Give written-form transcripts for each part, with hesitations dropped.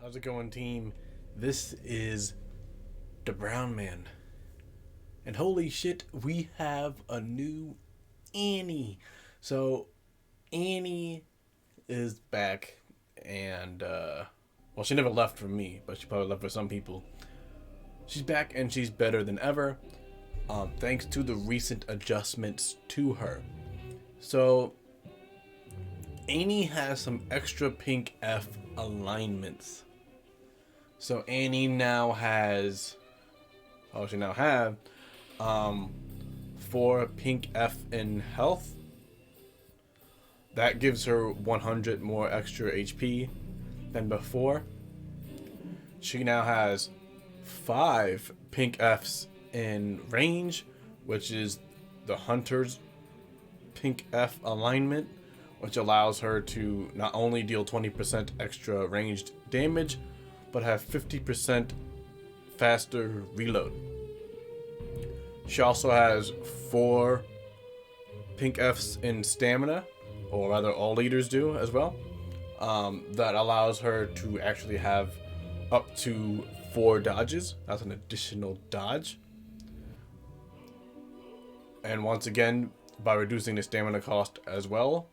How's it going, team? This is the Brown Man. And holy shit, we have a new Annie. So, Annie is back, and, well, she never left for me, but she probably left for some people. She's back, and she's better than ever, thanks to the recent adjustments to her. So, Annie has some extra pink F alignments. So Annie now has, she now have, 4 pink F in health. That gives her 100 more extra HP than before. She now has 5 pink Fs in range, which is the Hunter's pink F alignment, which allows her to not only deal 20% extra ranged damage, but have 50% faster reload. She also has 4 pink Fs in stamina, or rather all leaders do as well. That allows her to actually have up to 4 dodges. That's an additional dodge. And once again, by reducing the stamina cost as well,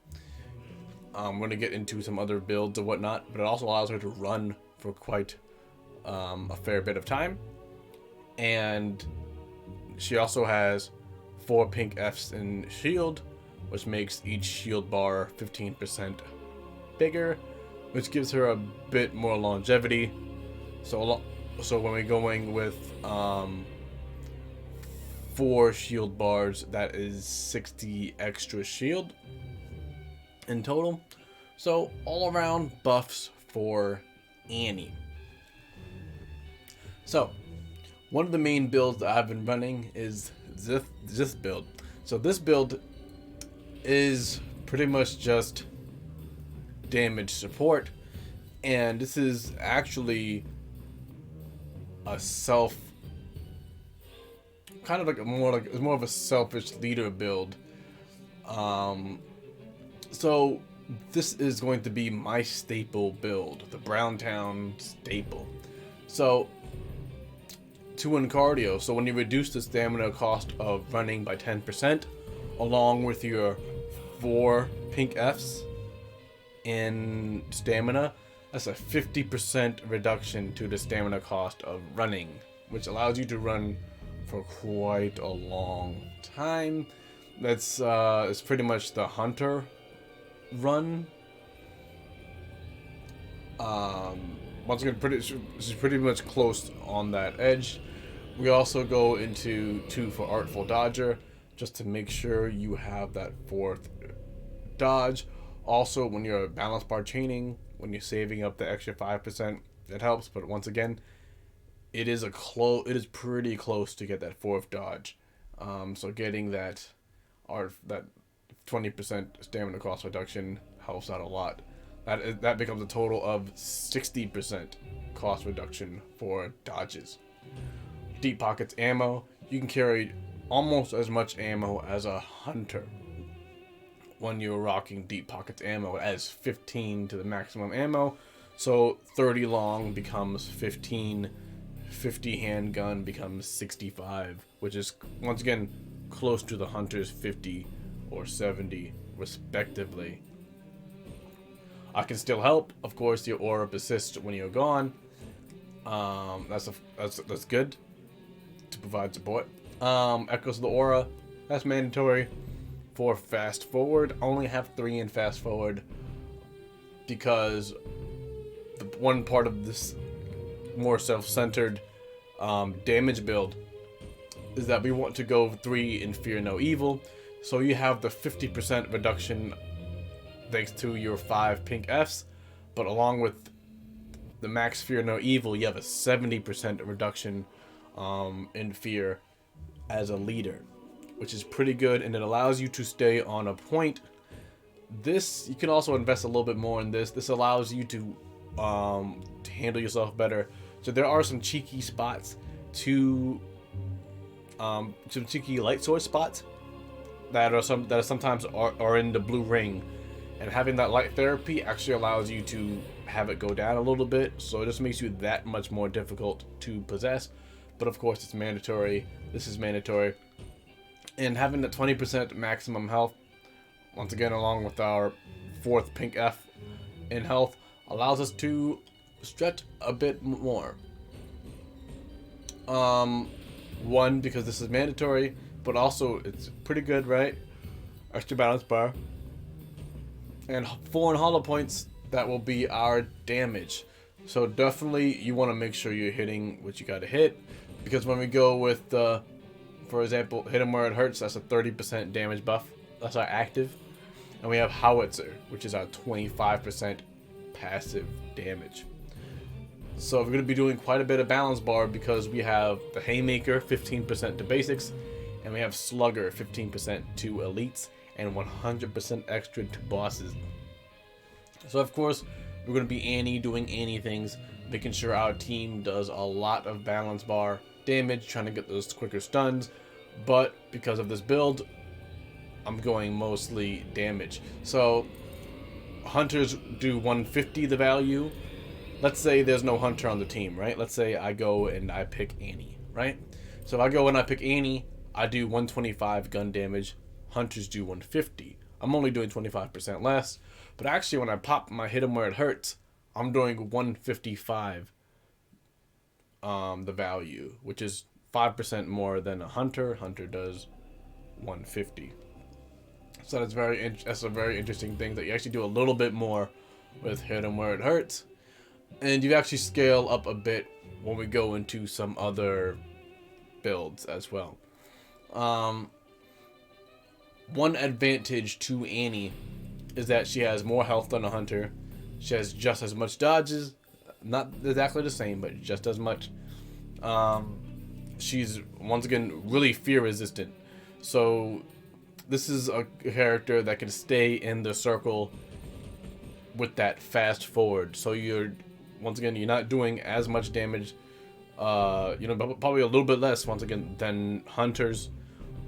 I'm going to get into some other builds and whatnot, but it also allows her to run for quite a fair bit of time. And she also has 4 pink Fs in shield, which makes each shield bar 15% bigger, which gives her a bit more longevity. So when we're going with 4 shield bars, that is 60 extra shield in total. So all around buffs for Annie. So one of the main builds that I've been running is this build. So this build is pretty much just damage support, and this is actually a it's more of a selfish leader build. So this is going to be my staple build, the Browntown staple. So 2 in cardio. So when you reduce the stamina cost of running by 10%, along with your 4 pink Fs in stamina, that's a 50% reduction to the stamina cost of running, which allows you to run for quite a long time. That's it's pretty much the Hunter run. Once again, she's pretty much close on that edge. We also go into 2 for Artful Dodger, just to make sure you have that 4th dodge. Also, when you're balance bar chaining, when you're saving up the extra 5%, it helps. But once again, it is pretty close to get that 4th dodge. So getting that 20% stamina cost reduction helps out a lot. That becomes a total of 60% cost reduction for dodges. Deep Pockets ammo, you can carry almost as much ammo as a Hunter when you're rocking Deep Pockets ammo. As 15 to the maximum ammo, so 30 long becomes 15, 50 handgun becomes 65, which is once again close to the Hunter's 50 or 70 respectively. I can still help, of course. Your aura persists when you're gone. That's good to provide support. Echoes of the Aura, that's mandatory for fast forward. I only have 3 in fast forward because the one part of this more self-centered damage build is that we want to go 3 in Fear No Evil, so you have the 50% reduction thanks to your 5 pink Fs, but along with the max Fear No Evil, you have a 70% reduction in fear as a leader, which is pretty good, and it allows you to stay on a point. This, you can also invest a little bit more in this. This allows you to handle yourself better. So there are some cheeky spots some cheeky light source spots that sometimes are in the blue ring, and having that light therapy actually allows you to have it go down a little bit, so it just makes you that much more difficult to possess. But of course, it's mandatory. This is mandatory. And having the 20% maximum health, once again, along with our 4th pink F in health, allows us to stretch a bit more. One, because this is mandatory, but also it's pretty good, right? Extra balance bar. And 4 in hollow points, that will be our damage. So definitely you want to make sure you're hitting what you got to hit, because when we go with, for example, hit him where it hurts, that's a 30% damage buff. That's our active. And we have Howitzer, which is our 25% passive damage. So we're going to be doing quite a bit of balance bar, because we have the Haymaker, 15% to basics, and we have Slugger, 15% to elites, and 100% extra to bosses. So of course, we're going to be Annie doing Annie things, making sure our team does a lot of balance bar damage, trying to get those quicker stuns. But because of this build, I'm going mostly damage. So hunters do 150 the value. Let's say there's no hunter on the team, right? Let's say I go and I pick Annie, right? So if I go and I pick Annie, I do 125 gun damage. Hunters do 150. I'm only doing 25% less. But actually, when I pop my hit him where it hurts, I'm doing 155 the value, which is 5% more than a hunter. Hunter does 150. So that's a very interesting thing, that you actually do a little bit more with hit him where it hurts. And you actually scale up a bit when we go into some other builds as well. One advantage to Annie is that she has more health than a hunter. She has just as much dodges, not exactly the same, but just as much. She's, once again, really fear resistant. So this is a character that can stay in the circle with that fast forward. So you're, once again, you're not doing as much damage, probably a little bit less, once again, than hunters,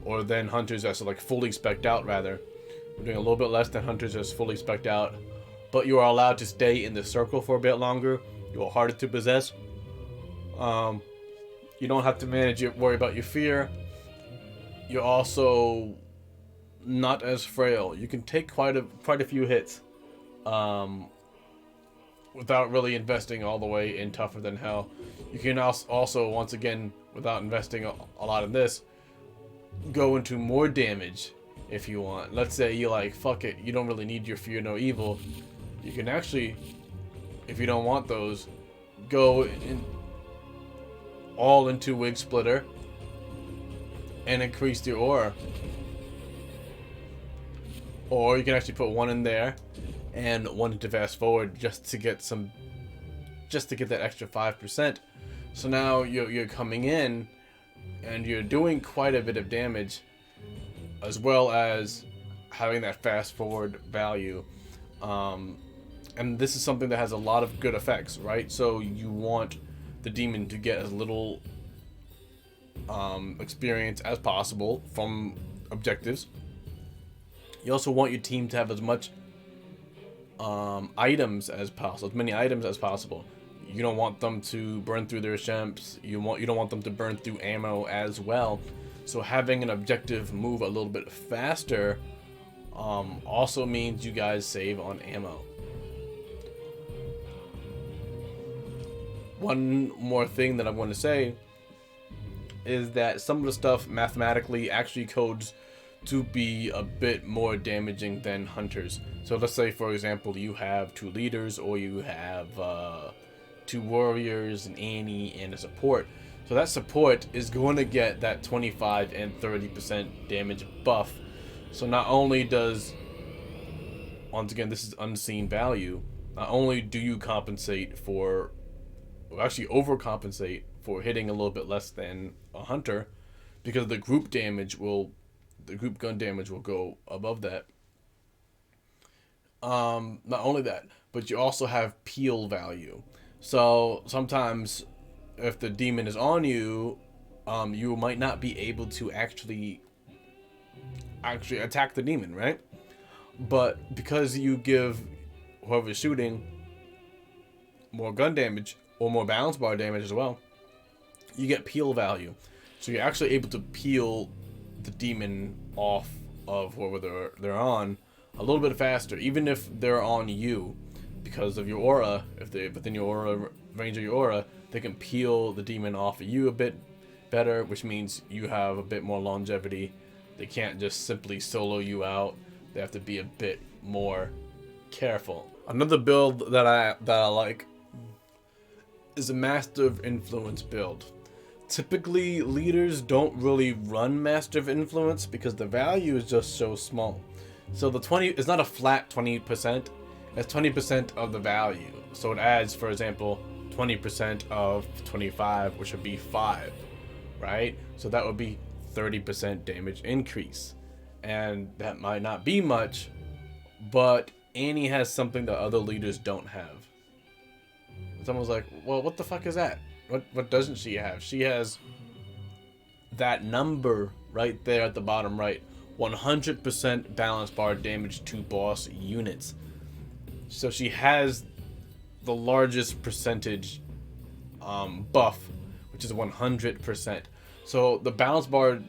or than hunters that's like fully spec'd out, rather. We're doing a little bit less than hunters that's fully spec'd out, but you are allowed to stay in the circle for a bit longer. You are harder to possess. You don't have to worry about your fear. You're also not as frail. You can take quite a few hits, without really investing all the way in tougher than hell. You can also, once again, without investing a lot in this, go into more damage if you want. Let's say you like, fuck it, you don't really need your fear no evil. You can actually, if you don't want those, go in all into Wig Splitter and increase your aura. Or you can actually put one in there and one into fast forward, just to get that extra 5%. So now you're coming in and you're doing quite a bit of damage, as well as having that fast forward value. And this is something that has a lot of good effects, right? So you want the demon to get as little experience as possible from objectives. You also want your team to have as much items as possible, as many items as possible. You don't want them to burn through their shemps. You don't want them to burn through ammo as well. So having an objective move a little bit faster also means you guys save on ammo. One more thing that I'm going to say is that some of the stuff mathematically actually codes to be a bit more damaging than hunters. So let's say, for example, you have 2 leaders, or you have 2 warriors, an Annie, and a support. So that support is going to get that 25 and 30% damage buff. So not only does, once again, this is unseen value, not only do you compensate for, or actually overcompensate for hitting a little bit less than a hunter, because the group gun damage will go above that. Not only that, but you also have peel value. So sometimes if the demon is on you, you might not be able to actually attack the demon, right? But because you give whoever's shooting more gun damage or more balance bar damage as well, you get peel value. So you're actually able to peel the demon off of whoever they're on a little bit faster, even if they're on you, because of your aura. If they're within your aura range of your aura, they can peel the demon off of you a bit better, which means you have a bit more longevity. They can't just simply solo you out. They have to be a bit more careful. Another build that I like is a Master of Influence build. Typically, leaders don't really run Master of Influence because the value is just so small. So the 20 is not a flat 20%. It's 20% of the value. So it adds, for example, 20% of 25, which would be 5, right? So that would be 30% damage increase. And that might not be much, but Annie has something that other leaders don't have. Someone's like, well, what the fuck is that? What doesn't she have? She has that number right there at the bottom right. 100% balance bar damage to boss units. So she has the largest percentage buff, which is 100%. So the balance bar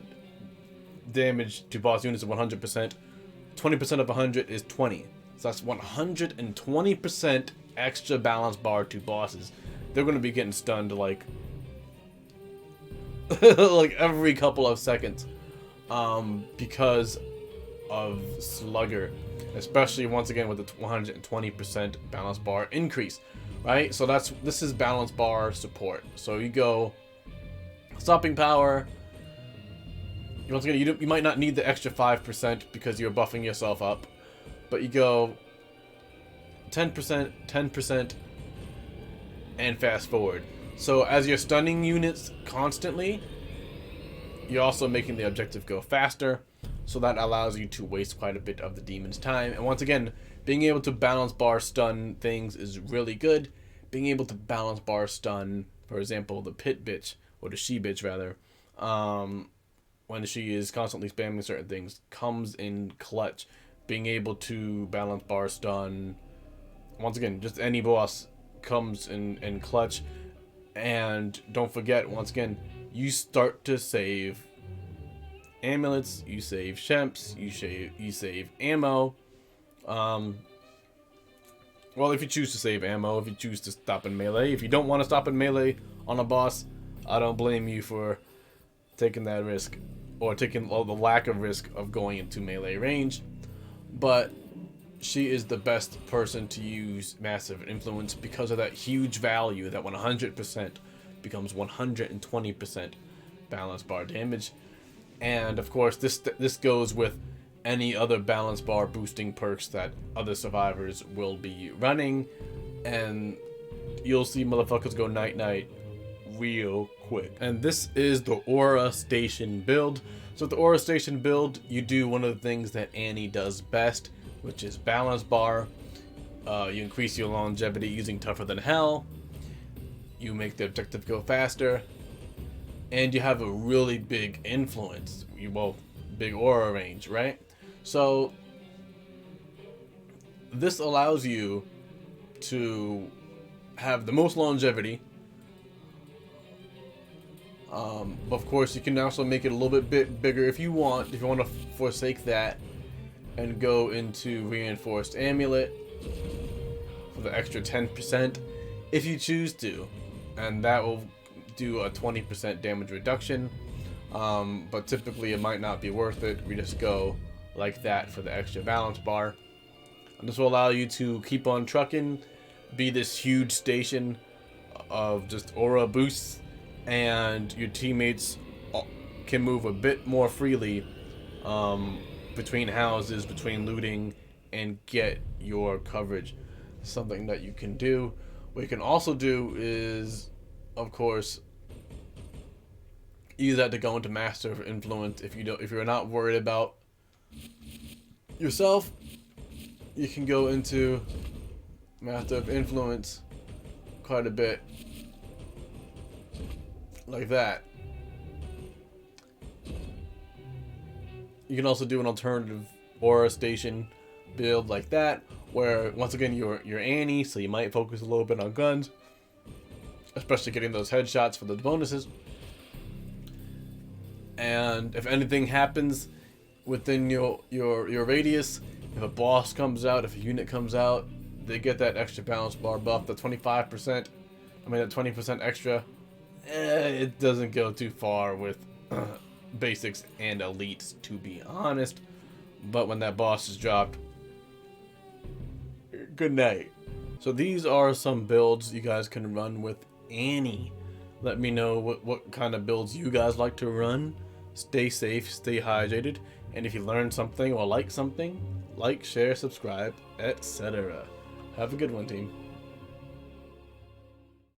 damage to boss units is 100%. 20% of 100 is 20. So that's 120% extra balance bar to bosses. They're going to be getting stunned like like every couple of seconds because of Slugger, especially once again with the 120% balance bar increase, right? So this is balance bar support. So you go stopping power. Once again, you might not need the extra 5% because you're buffing yourself up, but you go 10%, 10%, and fast forward. So as you're stunning units constantly, you're also making the objective go faster. So that allows you to waste quite a bit of the demon's time. And once again, being able to balance bar stun things is really good. Being able to balance bar stun, for example, the pit bitch, or the she bitch rather, when she is constantly spamming certain things, comes in clutch. Being able to balance bar stun, once again, just any boss comes in clutch. And don't forget, once again, you start to save amulets, you save shemps, you save ammo. Well, if you choose to save ammo, if you choose to stop in melee. If you don't want to stop in melee on a boss, I don't blame you for taking that risk, or taking the lack of risk of going into melee range. But she is the best person to use Massive Influence because of that huge value. That 100% becomes 120% balance bar damage. And of course, this goes with any other balance bar boosting perks that other survivors will be running, and you'll see motherfuckers go night night real quick. And this is the Aura Station build. So with the Aura Station build, you do one of the things that Annie does best, which is balance bar. You increase your longevity using Tougher Than Hell. You make the objective go faster. And you have a really big influence. Big aura range, right? So this allows you to have the most longevity. Of course, you can also make it a little bit bigger if you want. If you want to forsake that and go into Reinforced Amulet for the extra 10%, if you choose to, and that will do a 20% damage reduction. But typically it might not be worth it. We just go like that for the extra balance bar. And this will allow you to keep on trucking, be this huge station of just aura boosts, and your teammates can move a bit more freely between houses, between looting, and get your coverage. Something that you can do. What you can also do is, of course, use that to go into Master of Influence. If you're not worried about yourself, you can go into Master of Influence quite a bit like that. You can also do an alternative Aura Station build like that, where once again you're Annie, so you might focus a little bit on guns, especially getting those headshots for the bonuses. And if anything happens within your radius, if a boss comes out, if a unit comes out, they get that extra balance bar buff, the 25%. I mean, that 20% extra. It doesn't go too far with basics and elites, to be honest. But when that boss is dropped, good night. So these are some builds you guys can run with Annie. Let me know what kind of builds you guys like to run. Stay safe, stay hydrated, and if you learned something or like something, like, share, subscribe, etc. Have a good one, team.